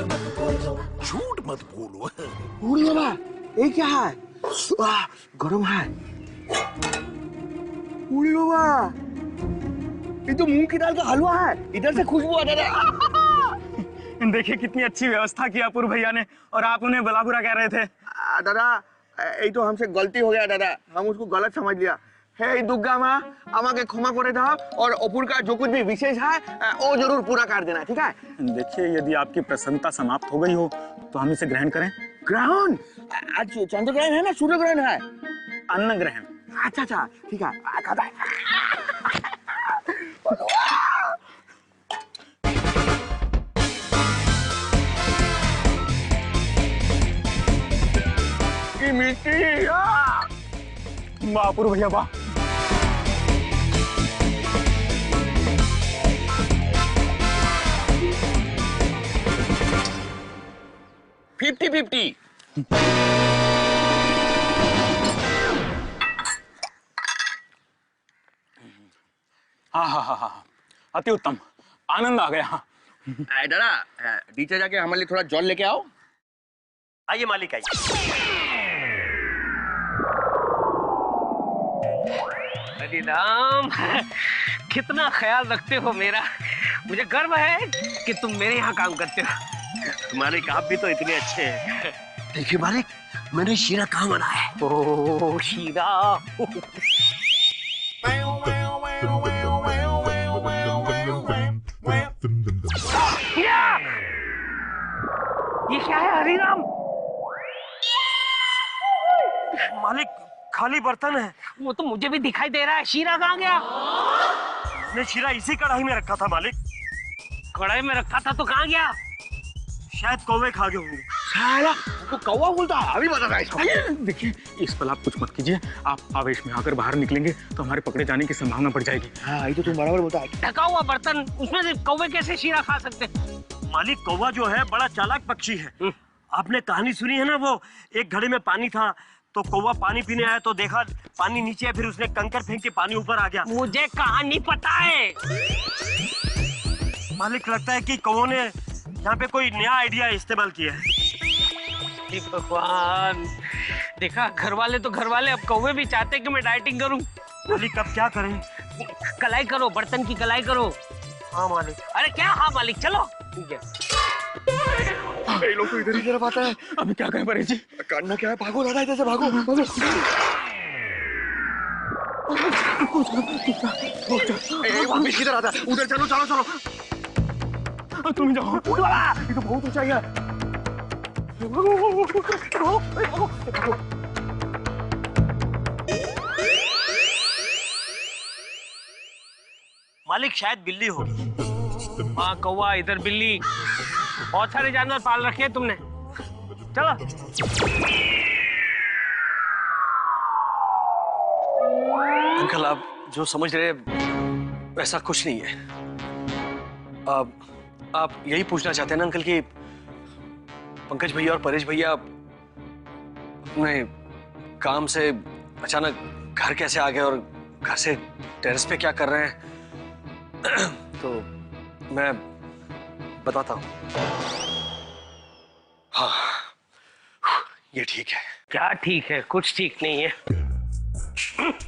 झूठ मत बोलो। बूढ़ी बाबा ये क्या है? गरम है। बूढ़ी बाबा ये तो मूंग की दाल का हलवा है, इधर से खुशबू आ रहा है। देखिए कितनी अच्छी व्यवस्था की अपूर्व भैया ने, और आप उन्हें भला बुरा कह रहे थे। दादा ये तो हमसे गलती हो गया दादा, हम उसको गलत समझ लिया। हे दुर्गा माँ আমাকে ক্ষমা করে দাও और अपूर्व का जो कुछ भी विशेष है वो जरूर पूरा कर देना, ठीक है? देखिए यदि आपकी प्रसन्नता समाप्त हो गई हो तो हम इसे ग्रहण करें। ग्रहण? आज चंद्र ग्रहण है ना सूर्य ग्रहण है? अन्न ग्रहण। अच्छा अच्छा ठीक है। की मिट्टी वाह अपूर्व भैया वाह। 50-50। हाँ अति उत्तम, आनंद आ गया। दादा नीचे जाके हमारे लिए थोड़ा जल लेके आओ। आइए मालिक आइए। हरि राम, कितना ख्याल रखते हो मेरा। मुझे गर्व है कि तुम मेरे यहाँ काम करते हो। मालिक आप भी तो इतने अच्छे हैं। देखिए मालिक मैंने शीरा कहाँ बना है। ओह शीरा। ये क्या है हरिराम? मालिक खाली बर्तन है। वो तो मुझे भी दिखाई दे रहा है, शीरा कहाँ गया? मैं शीरा इसी कढ़ाई में रखा था मालिक। कढ़ाई में रखा था तो कहाँ गया? शायद कौवे खा गए होंगे। साला तो कौवा बोलता है, अभी बता रहा है इसको। देखिए इस पल आप कुछ मत कीजिए, आप आवेश में आकर बाहर निकलेंगे तो हमारे पकड़े जाने की संभावना बढ़ जाएगी। हाँ ये तो तुम बराबर बोलता है। ढका हुआ बर्तन, उसमें से कौवे कैसे शीरा खा सकते? मालिक कौवा जो है बड़ा चालाक पक्षी है। आपने कहानी सुनी है ना, वो एक घड़े में पानी था तो कौवा पानी पीने आया तो देखा पानी नीचे है, फिर उसने कंकर फेंक के पानी ऊपर आ गया। मुझे कहानी पता है। मालिक लगता है कि कौवों ने यहाँ पे कोई नया आइडिया इस्तेमाल किया है। भगवान, देखा घर वाले तो घर वाले, अब कौवे भी चाहते कि मैं डाइटिंग करूं। मालिक अब क्या करें? कलाई करो, बर्तन की कलाई करो। हाँ मालिक। अरे क्या हाँ मालिक, चलो। ये लोग तो इधर ही तरफ आता है। अभी क्या करें परेश जी? करना क्या है, भागो दादा इधर से भागो भागो। वापिस किधर आता है? उधर चलो चलो चलो। तुम जाओ। ये तो बहुत ऊंचाई है। मालिक शायद बिल्ली होगी। हाँ कौवा, इधर बिल्ली, बहुत सारे जानवर पाल रखे हैं तुमने। चलो। अंकल आप जो समझ रहे हैं वैसा कुछ नहीं है। आप यही पूछना चाहते हैं ना अंकल कि पंकज भैया और परेश भैया अपने काम से अचानक घर कैसे आ गए और घर से टेरेस पे क्या कर रहे हैं? तो मैं बताता हूँ। हाँ ये ठीक है। क्या ठीक है? कुछ ठीक नहीं है।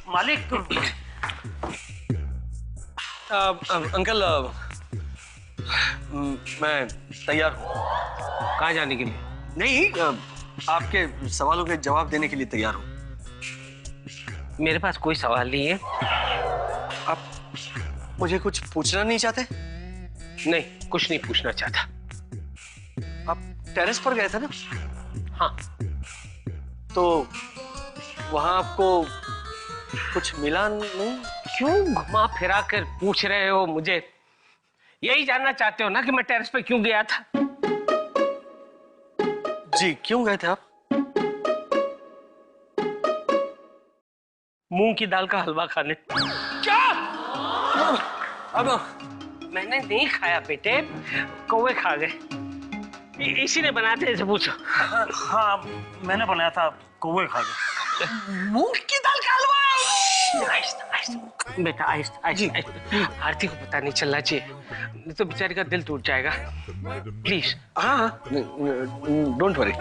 मालिक अंकल मैं तैयार हूँ। कहाँ जाने के लिए? नहीं आपके सवालों के जवाब देने के लिए तैयार हूँ। मेरे पास कोई सवाल नहीं है। आप मुझे कुछ पूछना नहीं चाहते? नहीं, कुछ नहीं पूछना चाहता। आप टेरेस पर गए थे ना? हाँ। तो वहां आपको कुछ मिला नहीं? क्यों घुमा फिरा कर पूछ रहे हो मुझे? यही जानना चाहते हो ना कि मैं टेरेस पे क्यों गया था? जी क्यों गए थे आप? मूंग की दाल का हलवा खाने। क्या? अब मैंने नहीं खाया बेटे, कौवे खा गए। इसी ने बनाया था, इसे पूछो। हाँ मैंने बनाया था, कौवे खा गए। मूंग की दाल का हलवा। Nice nice. आहिस्ते बेटा, आहिस्ते आहिस्ते। आरती को पता नहीं चलना चाहिए, नहीं तो बेचारी का दिल टूट जाएगा। प्लीज। हाँ हाँ, डोंट वरी।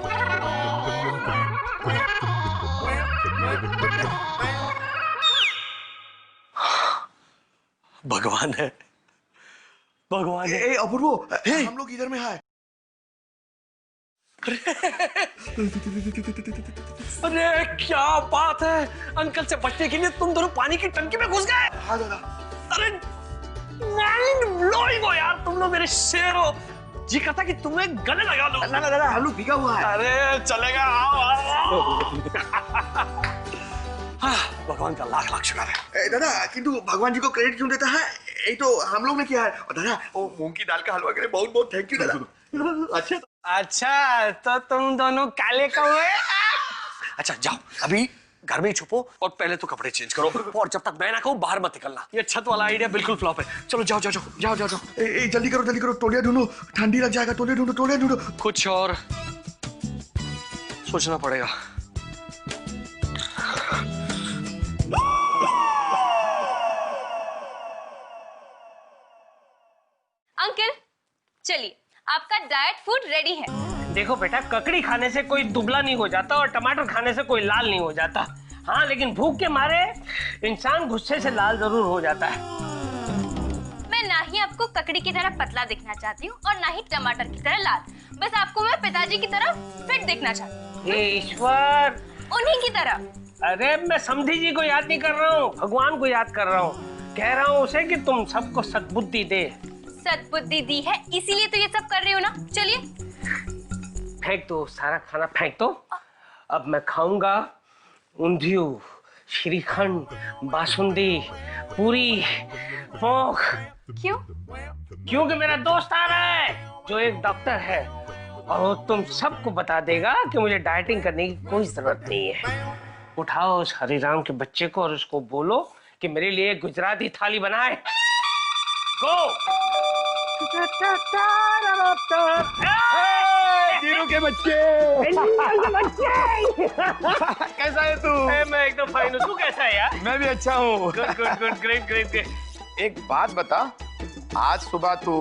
भगवान है, भगवान है। ए अपूर्व, हम लोग इधर में है। अरे क्या बात है, अंकल से बचने के लिए तुम दोनों पानी की टंकी में घुस गए। हाँ दादा। अरे माइंड ब्लोइंग हो यार, तुम लोग मेरे शेर हो। जी करता कि तुम्हें गले लगा लो। ना दादा, हम लोग भीगा हुआ है। अरे चलेगा, आओ आओ। हाँ, भगवान का लाख लाख शुक्र है। दादा, किंतु भगवान जी को क्रेडिट क्यों देता है? यही तो हम लोग ने किया है। और दादा, वो मूंग की दाल का हलवा के लिए बहुत बहुत थैंक यू दादा। अच्छा, तो तुम दोनों काले कौवे। अच्छा जाओ, अभी घर में ही छुपो और पहले तो कपड़े चेंज करो, और जब तक मैं ना कहूं बाहर मत निकलना। ये छत वाला आइडिया बिल्कुल फ्लॉप है। चलो जाओ जाओ जाओ जाओ जाओ जाओ। जल्दी करो, तौलिया ढूंढो, ठंडी लग जाएगा। तौलिया ढूंढो। कुछ और सोचना पड़ेगा। अंकल चलिए, आपका डाइट फूड रेडी है। देखो बेटा, ककड़ी खाने से कोई दुबला नहीं हो जाता और टमाटर खाने से कोई लाल नहीं हो जाता। हाँ, लेकिन भूख के मारे इंसान गुस्से से लाल जरूर हो जाता है। मैं ना ही आपको ककड़ी की तरह पतला दिखना चाहती हूँ और ना ही टमाटर की तरह लाल। बस आपको मैं पिताजी की तरह फिट दिखना चाहती हूँ। हे ईश्वर, उन्हीं की तरह। अरे मैं समधी जी को याद नहीं कर रहा हूँ, भगवान को याद कर रहा हूँ। कह रहा हूँ उसे कि तुम सबको सद्बुद्धि दे। सद्बुद्धि दी है, इसीलिए तो ये सब कर रही हो ना। चलिए फेंक दो, सारा खाना फेंक दो। अब मैं खाऊंगा ऊंधियू, श्रीखंड, बासुंदी, पूरी, पोंख। क्यों? क्योंकि मेरा दोस्त आ रहा है जो एक डॉक्टर है और वो तुम सबको बता देगा कि मुझे डाइटिंग करने की कोई जरूरत नहीं है। उठाओ उस हरिराम के बच्चे को और उसको बोलो कि मेरे लिए गुजराती थाली बनाए। गो। धीरू के बच्चे। कैसा है तू? मैं एकदम फाइन हूँ, तू कैसा है यार? मैं भी अच्छा हूँ। Good, great. एक बात बता, आज सुबह तू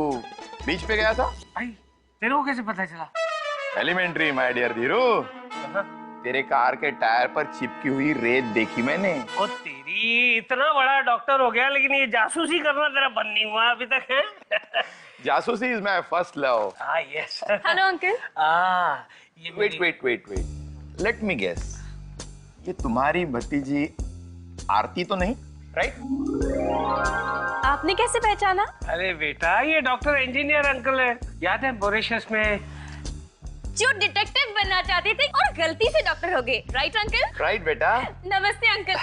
बीच पे गया था? भाई तेरे को कैसे पता चला? एलिमेंट्री माय डियर धीरू, तेरे कार के टायर पर चिपकी हुई रेत देखी मैंने। ओ तेरी, इतना बड़ा डॉक्टर हो गया लेकिन ये जासूसी करना तेरा बंद नहीं हुआ अभी तक है? जासूसी इज माय फर्स्ट लव। हाँ यस। Hello uncle. ये वेट, लेट मी गेस, ये तुम्हारी भतीजी आरती तो नहीं, राइट? आपने कैसे पहचाना? अरे बेटा, ये डॉक्टर इंजीनियर अंकल है, याद है मॉरिशस में जो डिटेक्टिव बनना चाहते थे और गलती से डॉक्टर हो गए, राइट अंकल? राइट बेटा। नमस्ते अंकल।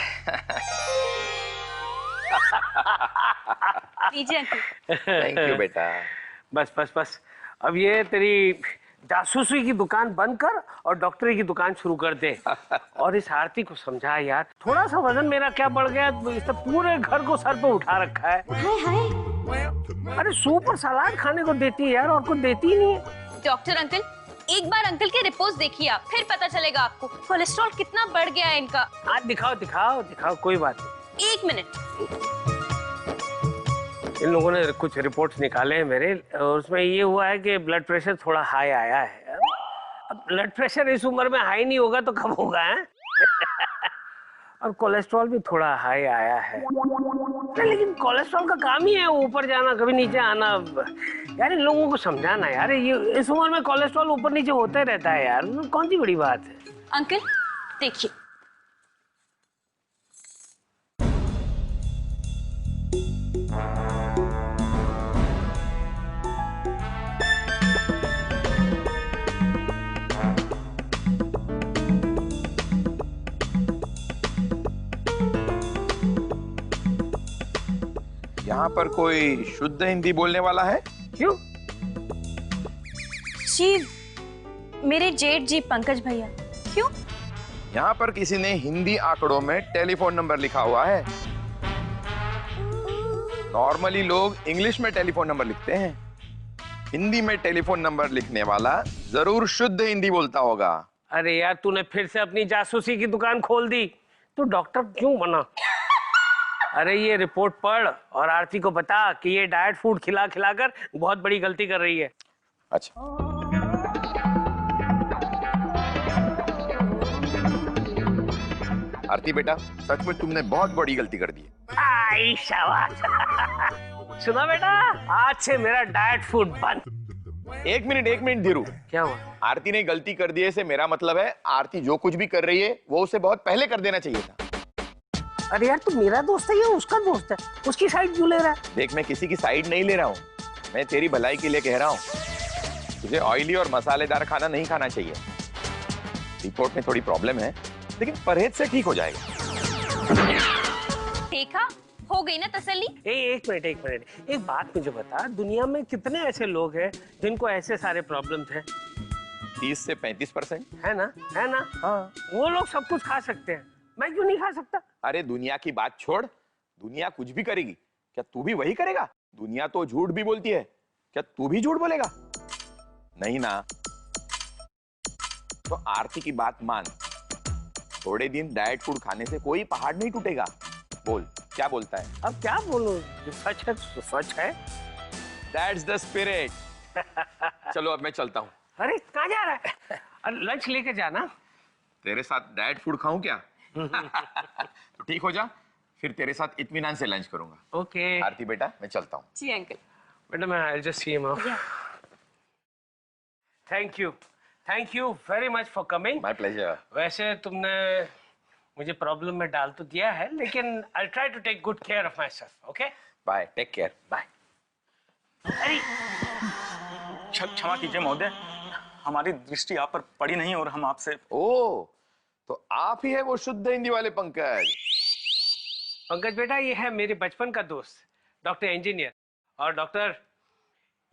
लीजिए अंकल। थैंक यू बेटा। बस अब ये तेरी जासूसी की दुकान बंद कर और डॉक्टरी की दुकान शुरू कर दे। और इस आरती को समझा यार, थोड़ा सा वजन मेरा क्या बढ़ गया, इसने पूरे घर को सर पे उठा रखा है। अरे सूप और सलाद खाने को देती है यार, और कुछ देती ही नहीं है। डॉक्टर अंकल, एक बार अंकल के रिपोर्ट देखिए आप, फिर पता चलेगा आपको कोलेस्ट्रॉल कितना बढ़ गया है इनका। आज दिखाओ, कोई बात नहीं। 1 मिनट। इन लोगों ने कुछ रिपोर्ट्स निकाले हैं मेरे, और उसमें ये हुआ है कि ब्लड प्रेशर थोड़ा हाई आया है। अब ब्लड प्रेशर इस उम्र में हाई नहीं होगा तो कब होगा है? और कोलेस्ट्रॉल भी थोड़ा हाई आया है। लेकिन कोलेस्ट्रॉल का काम ही है ऊपर जाना, कभी नीचे आना। यार इन लोगों को समझाना यार, ये इस उम्र में कोलेस्ट्रॉल ऊपर नीचे होता रहता है यार, कौन सी बड़ी बात है। अंकल देखिए, यहाँ पर कोई शुद्ध हिंदी बोलने वाला है? क्यों? जी मेरे जेठ जी पंकज भैया। क्यों? यहाँ पर किसी ने हिंदी आंकड़ों में टेलीफोन नंबर लिखा हुआ है। नॉर्मली लोग इंग्लिश में टेलीफोन नंबर लिखते हैं, हिंदी में टेलीफोन नंबर लिखने वाला जरूर शुद्ध हिंदी बोलता होगा। अरे यार, तूने फिर से अपनी जासूसी की दुकान खोल दी। तू डॉक्टर क्यों बना? अरे ये रिपोर्ट पढ़ और आरती को बता कि ये डाइट फूड खिला खिलाकर बहुत बड़ी गलती कर रही है। अच्छा, आरती बेटा, सचमुच तुमने बहुत बड़ी गलती कर दी है। आई शाबाश। सुना बेटा, आज से मेरा डाइट फूड बंद। एक मिनट धीरू, क्या हुआ? आरती ने गलती कर दी है से मेरा मतलब है आरती जो कुछ भी कर रही है वो उसे बहुत पहले कर देना चाहिए था। अरे यार, तू मेरा दोस्त है या उसका दोस्त है? उसकी साइड क्यों ले रहा है? देख, मैं किसी की साइड नहीं ले रहा हूँ, मैं तेरी भलाई के लिए कह रहा हूँ। तुझे ऑयली और मसालेदार खाना नहीं खाना चाहिए। रिपोर्ट में थोड़ी प्रॉब्लम है, लेकिन परहेज से ठीक हो जाएगा। देखा, हो गई ना तसल्ली। एक मिनट, एक बात मुझे बता, दुनिया में कितने ऐसे लोग हैं जिनको ऐसे सारे प्रॉब्लम्स हैं? 30 से 35%। है ना? हाँ। वो लोग सब कुछ खा सकते हैं, मैं क्यों नहीं खा सकता? अरे दुनिया की बात छोड़, दुनिया कुछ भी करेगी, क्या तू भी वही करेगा? दुनिया तो झूठ भी बोलती है, क्या तू भी झूठ बोलेगा? नहीं ना। तो आरती की बात मान, थोड़े दिन डाइट फूड खाने से कोई पहाड़ नहीं टूटेगा। बोल, क्या बोलता है? अब क्या बोलूं, जो सच है तो सच है। That's the spirit. चलो अब मैं चलता हूँ। अरे कहाँ जा रहा है? लंच लेके जाना। तेरे साथ डाइट फूड खाऊं क्या? तो ठीक हो जा, फिर तेरे साथ इत्मीनान से लंच करूंगा। ओके आरती बेटा, मैं चलता हूँ। जी uncle. Madam, I'll just see him off. Thank you very much for coming. My pleasure. वैसे तुमने मुझे प्रॉब्लम में डाल तो दिया है, लेकिन I'll try to take good care of myself. Okay? Bye. Take care. Bye. क्षमा कीजिए महोदय, हमारी दृष्टि आप पर पड़ी नहीं और हम आपसे। ओह, तो आप ही है वो शुद्ध हिंदी वाले पंकज। पंकज बेटा, ये है मेरे बचपन का दोस्त डॉक्टर इंजीनियर, और डॉक्टर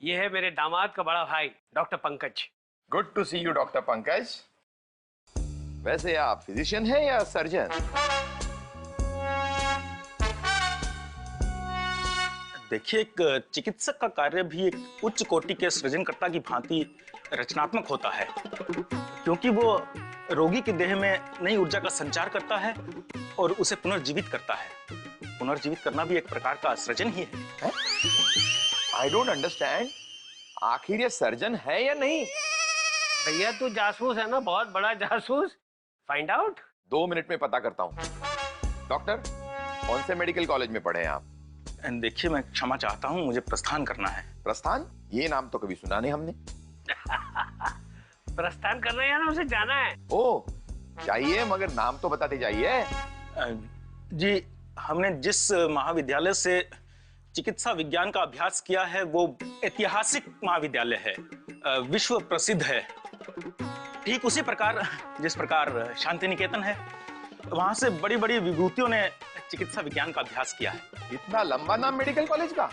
ये है मेरे दामाद का बड़ा भाई doctor Pankaj. Good to see you doctor Pankaj. वैसे आप फिजिशियन हैं या सर्जन? देखिए, एक चिकित्सक का कार्य भी एक उच्च कोटि के सृजनकर्ता की भांति रचनात्मक होता है, क्योंकि वो रोगी के देह में नई ऊर्जा का संचार करता है और उसे पुनर्जीवित करता है। पुनर्जीवित करना भी एक प्रकार का सृजन ही है। आई डोंट अंडरस्टैंड, आखिर ये सर्जन है या नहीं? भैया तू जासूस है ना, बहुत बड़ा जासूस। Find out. 2 मिनट में पता करता हूँ। डॉक्टर, कौन से मेडिकल कॉलेज में पढ़े हैं आप? देखिए, मैं क्षमा चाहता हूँ, मुझे प्रस्थान करना है। प्रस्थान? ये नाम तो कभी सुना नहीं हमने। प्रस्थान करना है ना, उसे जाना है। ओ, जाइए, मगर नाम तो बताते जाइए। जी, हमने जिस महाविद्यालय से चिकित्सा विज्ञान का अभ्यास किया है वो ऐतिहासिक महाविद्यालय है, विश्व प्रसिद्ध है। ठीक उसी प्रकार जिस प्रकार शांति निकेतन है, वहां से बड़ी बड़ी विभूतियों ने चिकित्सा विज्ञान का अभ्यास किया है। इतना लंबा नाम मेडिकल कॉलेज का?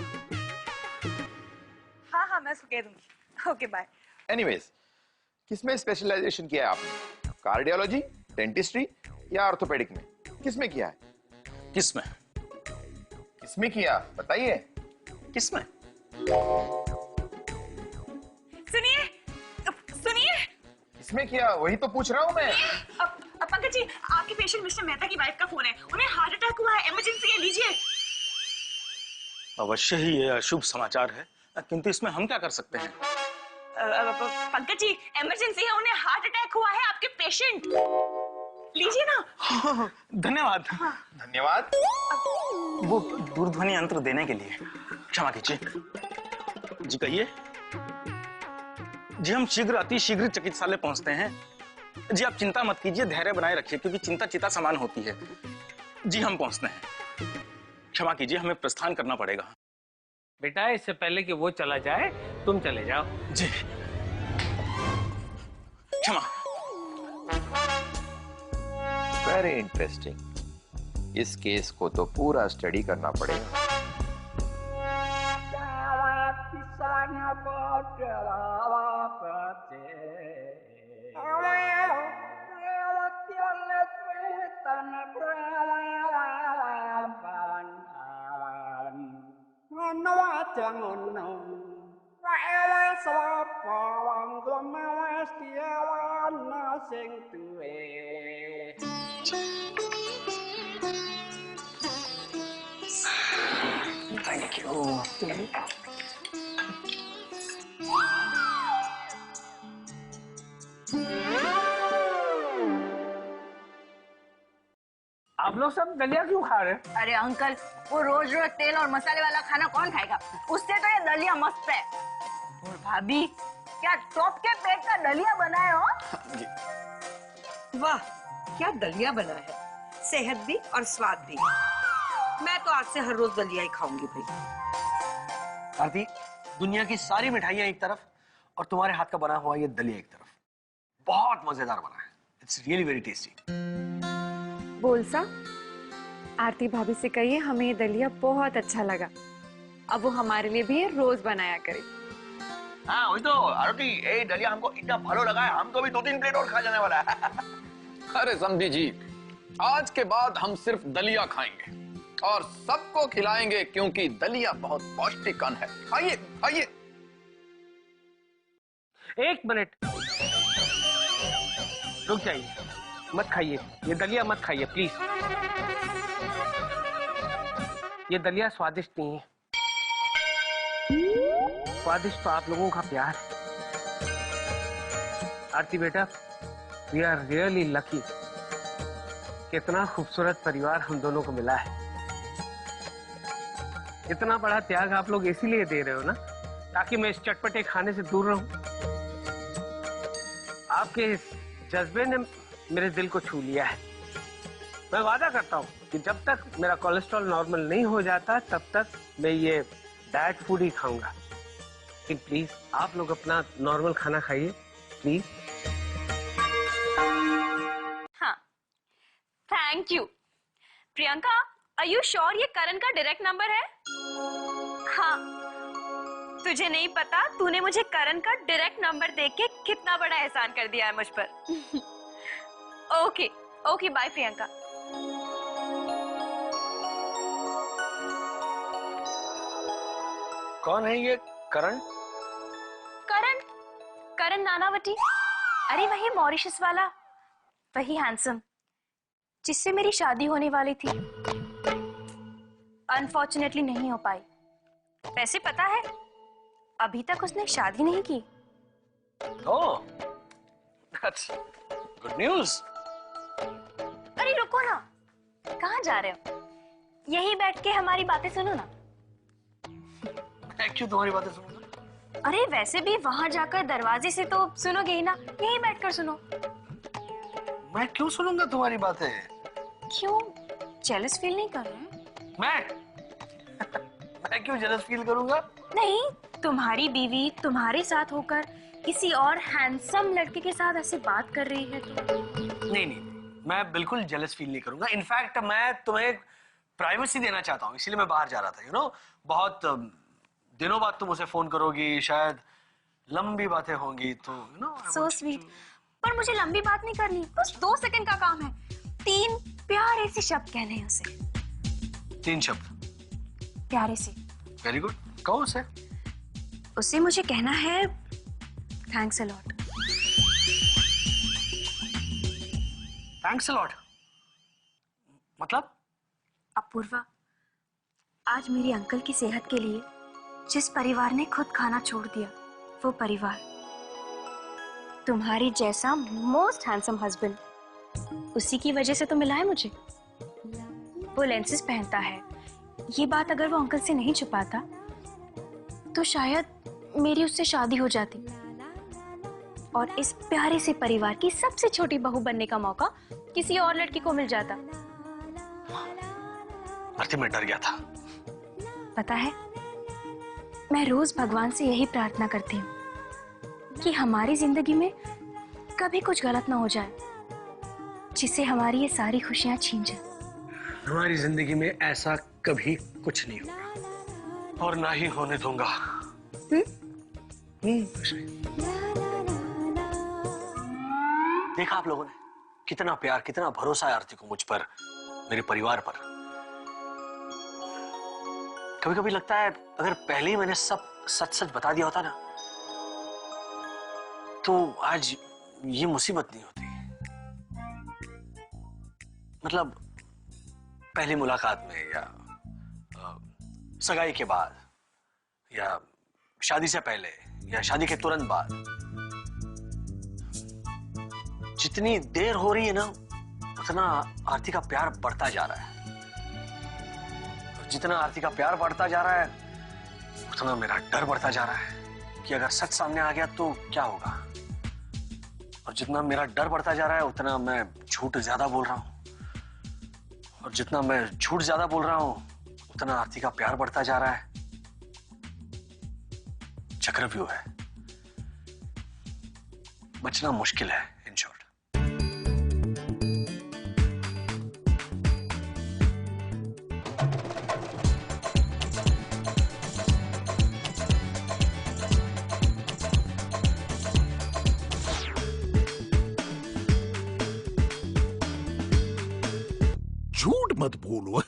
हाँ, मैं उसको कह दूंगी। Okay, bye. एनीवेज, किसमें स्पेशलाइजेशन किया है आपने? कार्डियोलॉजी, डेंटिस्ट्री या ऑर्थोपेडिक में? किसमें किया है? किसमें? किसमें किया, बताइए। किसमें? सुनिए। किसमें किया, वही तो पूछ रहा हूँ मैं। पंकज जी, आपके पेशेंट मिस्टर मेहता की वाइफ का फोन है, उन्हें हार्ट अटैक हुआ है, इमरजेंसी है, लीजिए। अवश्य ही ये अशुभ समाचार है, किंतु इसमें हम क्या कर सकते हैं? पंकज जी, इमरजेंसी है, उन्हें हार्ट अटैक हुआ है, आपके पेशेंट। लीजिए ना। धन्यवाद। धन्यवाद। वो दूरध्वनि यंत्र देने के लिए क्षमा कीजिए। जी कहिए। जी, हम शीघ्र, अति शीघ्र चिकित्सालय पहुंचते हैं। जी आप चिंता मत कीजिए, धैर्य बनाए रखिए, क्योंकि चिंता चिता समान होती है। जी हम पहुंचते हैं। क्षमा कीजिए, हमें प्रस्थान करना पड़ेगा। बेटा, इससे पहले कि वो चला जाए तुम चले जाओ। जी क्षमा। Very interesting. इस केस को तो पूरा स्टडी करना पड़ेगा। आप लोग सब दलिया क्यों खा रहे हैं? अरे अंकल, वो रोज रोज तेल और मसाले वाला खाना कौन खाएगा? उससे तो ये दलिया मस्त है। और भाभी, क्या टॉप के पेट का दलिया बनाए हो? वाह, क्या दलिया बना है, सेहत भी और स्वाद भी। मैं तो आज से हर रोज दलिया ही खाऊंगी भाई। आरती, दुनिया की सारी मिठाइयां एक तरफ और तुम्हारे हाथ का बना हुआ ये दलिया एक तरफ। बहुत मजेदार बना है। It's really very tasty. बोलसा, आरती भाभी से कहिए हमें ये दलिया बहुत अच्छा लगा। अब वो हमारे लिए भी ये रोज बनाया करे। हाँ वही तो आरती, ये दलिया हमको इतना भालो लगा है, हम तो भी 2-3 प्लेट और खा जाने वाला है। अरे समझी जी, आज के बाद हम सिर्फ दलिया खाएंगे और सबको खिलाएंगे, क्योंकि दलिया बहुत पौष्टिक अन्न है। खाइए खाइए। एक मिनट रुक जाइए, मत खाइए ये दलिया, मत खाइए प्लीज। ये दलिया स्वादिष्ट नहीं है। स्वादिष्ट तो आप लोगों का प्यार है। आरती बेटा, वी आर रियली लकी। कितना खूबसूरत परिवार हम दोनों को मिला है। इतना बड़ा त्याग आप लोग इसीलिए दे रहे हो ना, ताकि मैं इस चटपटे खाने से दूर रहूं। आपके इस जज्बे ने मेरे दिल को छू लिया है। मैं वादा करता हूँ कि जब तक मेरा कोलेस्ट्रॉल नॉर्मल नहीं हो जाता तब तक मैं ये डाइट फूड ही खाऊंगा। लेकिन प्लीज आप लोग अपना नॉर्मल खाना खाइए प्लीज। हाँ, thank you. Priyanka, are you sure ये करण का डायरेक्ट नंबर है? हाँ, तुझे नहीं पता, तूने मुझे करण का डायरेक्ट नंबर देके कितना बड़ा एहसान कर दिया है मुझ पर। Okay okay, bye Priyanka. कौन है ये करण? करण? करण नानावती। अरे वही मॉरिशस वाला, वही हैंडसम जिससे मेरी शादी होने वाली थी। अनफॉर्चुनेटली नहीं हो पाई। वैसे पता है, अभी तक उसने शादी नहीं की। ओह, दैट्स गुड न्यूज़। अरे रुको ना, कहाँ जा रहे हो? यहीं बैठ के हमारी बातें सुनो ना। मैं क्यों तुम्हारी बातें सुनूंगा? अरे वैसे भी वहां जाकर दरवाजे से तो सुनोगे ही ना, यहीं बैठकर सुनो। मैं क्यों सुनूंगा तुम्हारी बातें? क्यों, जेलस फील नहीं कर रहे हैं? मैं क्यों जेलस फील करूंगा? नहीं, तुम्हारी बीवी तुम्हारे साथ होकर किसी और हैंडसम लड़के के साथ ऐसे बात कर रही है तो। नहीं, मैं बिल्कुल जेलस फील नहीं करूंगा। इनफैक्ट मैं तुम्हें प्राइवेसी देना चाहता हूँ, इसीलिए मैं बाहर जा रहा था। यू नो, बहुत दिनों बाद तुम मुझे फोन करोगी, शायद लंबी बातें होंगी, तो यू नो। So sweet. पर मुझे लंबी बात नहीं करनी, बस 2 सेकंड का काम है। 3 प्यारे से शब्द कहने हैं उसे। 3 शब्द प्यारे से? वेरी गुड, कहो उसे। उसे मुझे कहना है thanks a lot. Thanks a lot मतलब? अपूर्वा, आज मेरे अंकल की सेहत के लिए जिस परिवार ने खुद खाना छोड़ दिया, वो परिवार तुम्हारी जैसा मोस्ट हैंडसम हस्बैंड, उसी की वजह से तो मिला है मुझे। वो लेंसेज पहनता है। ये बात अगर वो अंकल से नहीं छुपाता तो शायद मेरी उससे शादी हो जाती और इस प्यारे से परिवार की सबसे छोटी बहू बनने का मौका किसी और लड़की को मिल जाता। आरती, मैं डर गया था। पता है, मैं रोज भगवान से यही प्रार्थना करती हूँ कि हमारी जिंदगी में कभी कुछ गलत ना हो जाए जिससे हमारी ये सारी खुशियां छीन जाए। हमारी जिंदगी में ऐसा कभी कुछ नहीं होगा और ना ही होने दूंगा। देखा आप लोगों ने, कितना प्यार, कितना भरोसा है आरती को मुझ पर, मेरे परिवार पर। कभी कभी लगता है अगर पहले ही मैंने सब सच सच बता दिया होता ना, तो आज ये मुसीबत नहीं होती। मतलब पहली मुलाकात में या सगाई के बाद या शादी से पहले या शादी के तुरंत बाद, जितनी देर हो रही है ना उतना आरती का प्यार बढ़ता जा रहा है। जितना आरती का प्यार बढ़ता जा रहा है उतना मेरा डर बढ़ता जा रहा है कि अगर सच सामने आ गया तो क्या होगा। और जितना मेरा डर बढ़ता जा रहा है उतना मैं झूठ ज्यादा बोल रहा हूं, और जितना मैं झूठ ज्यादा बोल रहा हूं उतना आरती का प्यार बढ़ता जा रहा है। चक्रव्यूह है, बचना मुश्किल है इन शॉर्ट। झूठ मत बोलो।